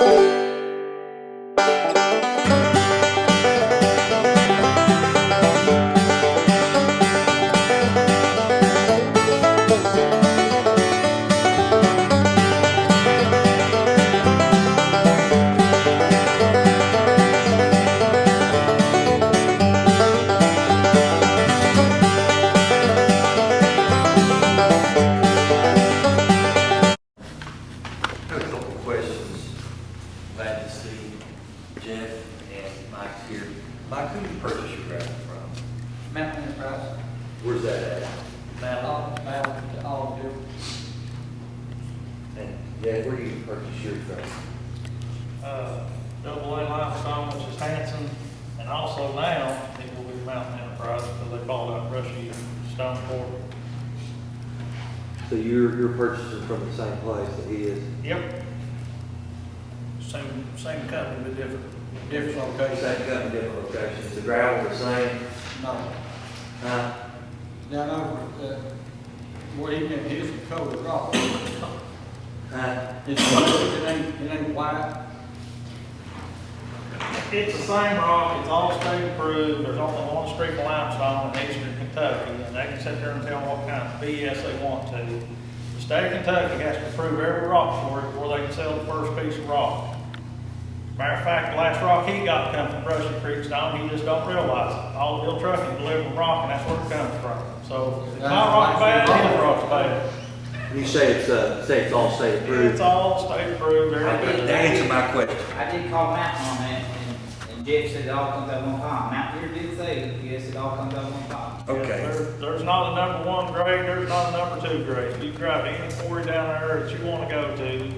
I have a couple of questions. Glad to see Jeff and Mike's here. Mike, who did you purchase your gravel from? Mountain Enterprise, Where's that at? Mountain, all do. And yeah, where do you purchase yours from? Double A limestone, which is Hanson, and also now it will be Mountain Enterprise, because they bought out Rushy and Stone Court. So you're purchasing from the same place that he is? Yep. Same company, but different location. Same company, different locations. The gravel the same? No, Huh? down over, where he can, here's the coated rock. Huh? It ain't white. It's the same rock, it's all state approved, there's only one street of limestone in eastern Kentucky, and they can sit there and tell what kind of BS they want to. The state of Kentucky has to approve every rock for it before they can sell the first piece of rock. Matter of fact, the last rock he got come from Brushy Creek Stone, he just don't realize it. All the Bill Trucking delivering rock, and that's where it comes from. So, if my rock's bad, his rock's bad. You say it's all state approved? It's all state approved, everything. That answer my question. I did call Mountain on that, and Jeff said it all comes out one file. Mountain here did say, yes, it all comes out one file. Okay. There's not a number one grade, there's not a number two grade. You can drive to any quarry down there that you wanna go to,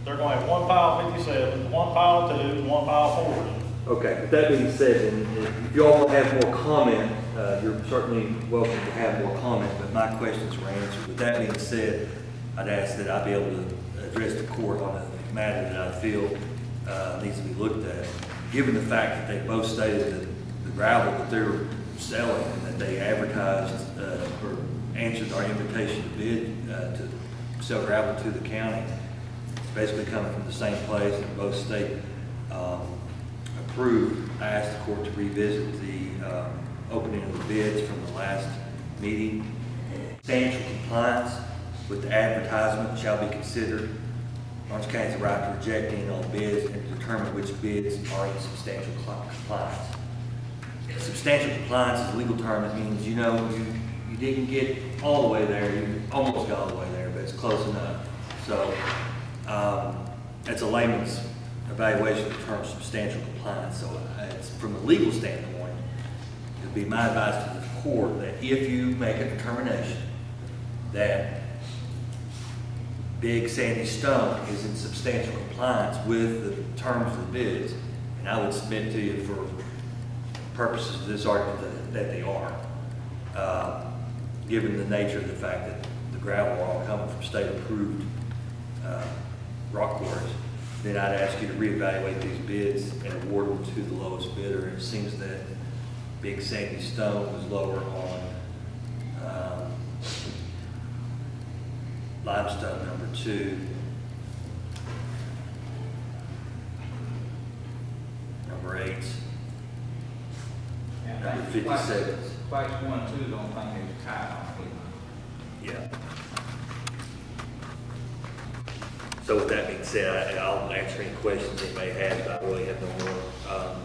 they're gonna have one pile 57, one pile 2, and one pile 40. Okay, with that being said, and if you all have more comment, you're certainly welcome to have more comment, but my questions were answered. With that being said, I'd ask that I be able to address the court on a matter that I feel needs to be looked at. Given the fact that they both stated that the gravel that they're selling and that they advertised or answered our invitation to bid to sell gravel to the county, it's basically coming from the same place and both state approved. I asked the court to revisit the opening of the bids from the last meeting. Substantial compliance with the advertisement shall be considered. Orange County has the right to reject any and all bids and to determine which bids are in substantial compliance. Substantial compliance is a legal term that means, you didn't get all the way there, you almost got all the way there, but it's close enough. So, it's a layman's evaluation of the term substantial compliance. So it's from a legal standpoint, it would be my advice to the court that if you make a determination that Big Sandy Stone is in substantial compliance with the terms of the bids, and I would submit to you for purposes of this argument that they are, given the nature of the fact that the gravel are all coming from state approved rock quarries, then I'd ask you to reevaluate these bids and award them to the lowest bidder. It seems that Big Sandy Stone was lower on limestone number 2, number 8, number 57. Place 1 and 2 don't think there's a tie on it. Yeah. So with that being said, I'll answer any questions they may have, but I really have no more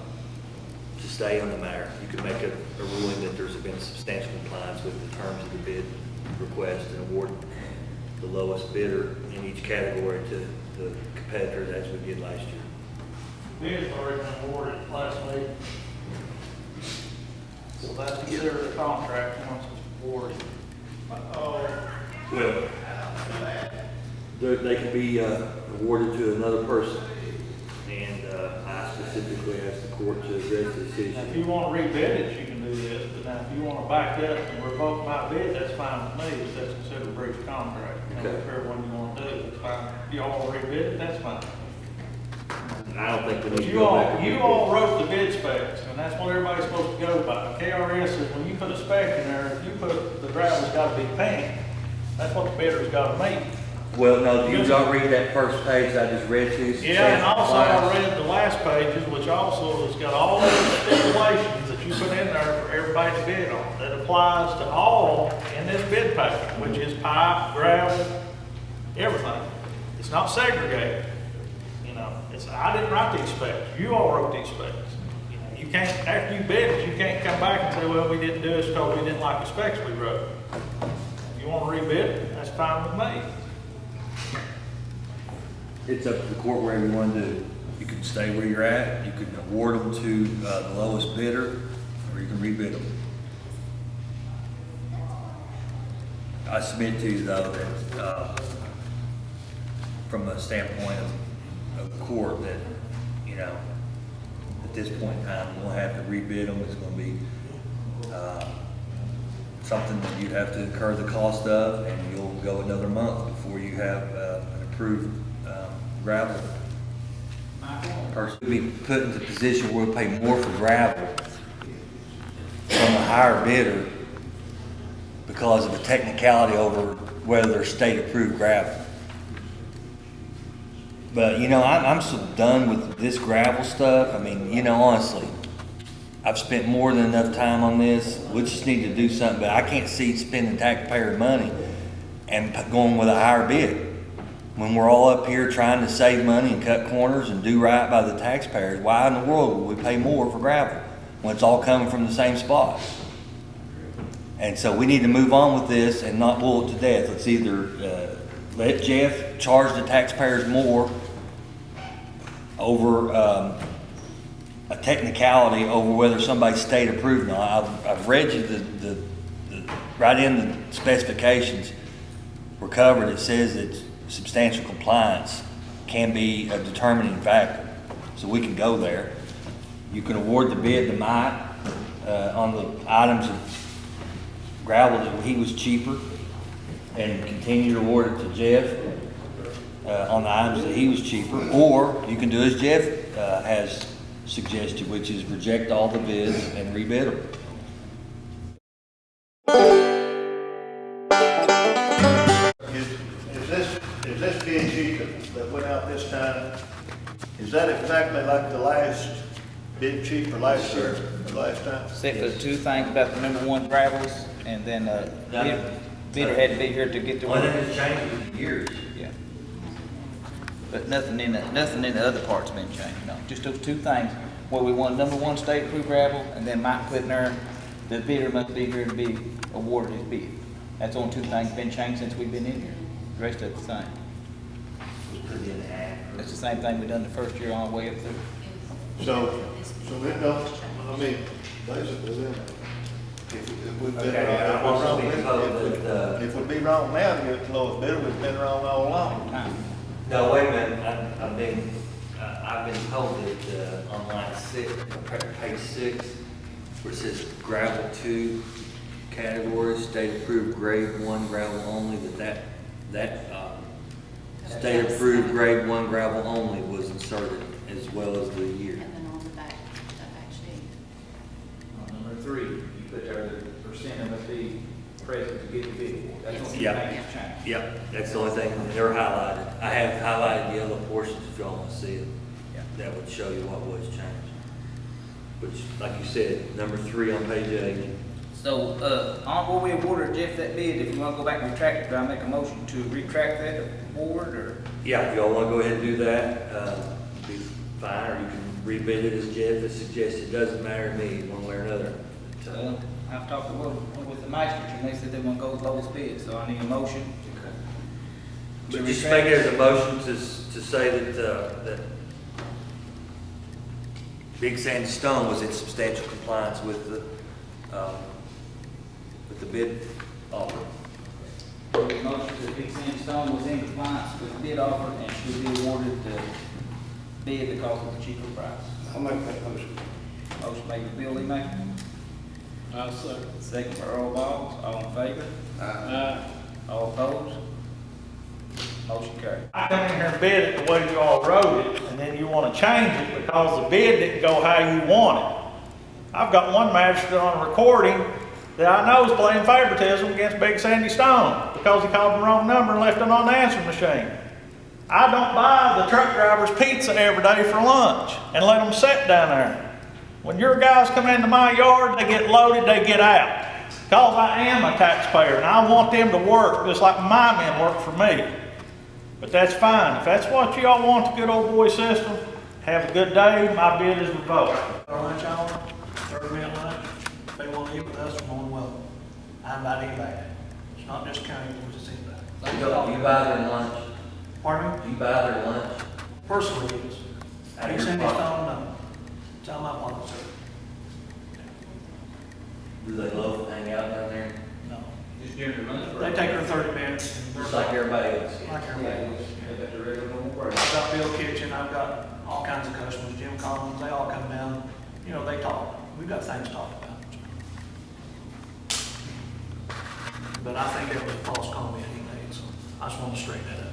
to say on the matter. You can make a ruling that there's been substantial compliance with the terms of the bid request and award the lowest bidder in each category to the competitors as we did last year. Bids already been awarded last week. So that's considered a contract once it's awarded. Well, they can be awarded to another person, and I specifically asked the court to address this issue. Now, if you want to rebid it, you can do this, but now if you want to back up and revoke my bid, that's fine with me, because that's considered a breach of contract. Okay. Whichever one you want to do, it's fine. If you all want to rebid it, that's fine. And I don't think we But need to you go all, back. you all wrote the bid specs, and that's what everybody's supposed to go by. KRS says when you put a spec in there, if you put the gravel's got to be pink, that's what the bidder's got to meet. Well, no, you don't read that first page I just read to you? Yeah, and also I read the last pages, which also has got all the stipulations that you put in there for everybody to bid on. That applies to all in this bid package, which is pipe, gravel, everything. It's not segregated. You know, I didn't write these specs. You all wrote these specs. You know, you can't, after you bid it, you can't come back and say, well, we didn't do this because we didn't like the specs we wrote. If you want to rebid it, that's fine with me. It's up to the court wherever you want to do. You can stay where you're at, you can award them to the lowest bidder, or you can rebid them. I submit to you though that, from a standpoint of the court, that, you know, at this point in time, we'll have to rebid them. It's gonna be, something that you'd have to incur the cost of, and you'll go another month before you have, an approved, gravel person. We'll be put into a position where we'll pay more for gravel from a higher bidder because of a technicality over whether they're state-approved gravel. But, you know, I'm so done with this gravel stuff. I mean, you know, honestly, I've spent more than enough time on this. We just need to do something, but I can't see spending taxpayer money and going with a higher bid. When we're all up here trying to save money and cut corners and do right by the taxpayers, why in the world would we pay more for gravel when it's all coming from the same spot? And so we need to move on with this and not boil it to death. Let's either let Jeff charge the taxpayers more over a technicality over whether somebody's state approved or not. I've read you the right in the specifications were covered. It says that substantial compliance can be a determining factor, so we can go there. You can award the bid to Mike on the items of gravel that he was cheaper, and continue to award it to Jeff on the items that he was cheaper, or you can do as Jeff has suggested, which is reject all the bids and rebid them. Is this bid sheet that went out this time, is that exactly like the last bid sheet for last year, or last time? Except for the two things about the number one gravels, and then, bidder had to be here to get the. Well, that has changed with the years. Yeah. But nothing in the other part's been changed, no. Just those two things, where we want number one state approved gravel, and then Mike put in there, the bidder must be here to be awarded his bid. That's the only two things been changed since we've been in here. The rest of it's the same. It's the same thing we done the first year all the way up through. So it don't, I mean, basically then, if we've been Okay, I wrong, want to be told that, if we'd be wrong now to get the lowest bidder, we've been wrong all along. Time. No, wait a minute, I've been told that, on line 6, page 6, where it says gravel 2 categories, state approved grade 1 gravel only, that state approved grade 1 gravel only was inserted as well as the year. And then on the back sheet. On number 3, you put there the percent of it be present to get the bid. That's what you Yeah. think has changed. Yep, that's the only thing, they're highlighted. I have highlighted the yellow portions if y'all want to see it. Yeah. That would show you what was changed. Which, like you said, number 3 on page 8. So, on where we awarded Jeff that bid, if you wanna go back and retract it, do I make a motion to retract that award, or? Yeah, if y'all want to go ahead and do that, be fine, or you can rebid it as Jeff has suggested. Doesn't matter to me, one way or another. I've talked with the Meisters, and they said they wanna go with lowest bid, so I need a motion. But just make it as a motion to say that Big Sandy Stone was in substantial compliance with the bid offer. Motion that Big Sandy Stone was in compliance with the bid offer and should be awarded the bid because of the cheaper price. I'll make that motion. Motion made by Bill Lee Mack, I say. second by Earl Boggs, all in favor? All opposed? Motion carried. I come in here and bid it the way you all wrote it, and then you want to change it because the bid didn't go how you want it. I've got one magistrate on a recording that I know is playing favoritism against Big Sandy Stone because he called the wrong number and left it on the answering machine. I don't buy the truck drivers pizza every day for lunch and let them sit down there. When your guys come into my yard, they get loaded, they get out. Because I am a taxpayer and I want them to work just like my men work for me. But that's fine. If that's what y'all want, the good old boy system, have a good day. My bid is revoked. Our lunch hour, 30-minute lunch, if they want to eat with us, we're more than welcome. I invite anybody. It's not just county boards, it's anybody. Do you buy their lunch? Pardon me? Do you buy their lunch? Personally, it is. Out of Big your Sandy pocket? Stone, no. Tell my partner, sir. Do they love to hang out down there? No. Just during the lunch They take their 30 minutes. and Just like everybody else? Like everybody else. That's a regular normal break. I've got Bill Kitchen, I've got all kinds of customers, Jim Collins, they all come down, you know, they talk. We've got things to talk about. But I think that was a false comment he made, so I just want to straighten that up.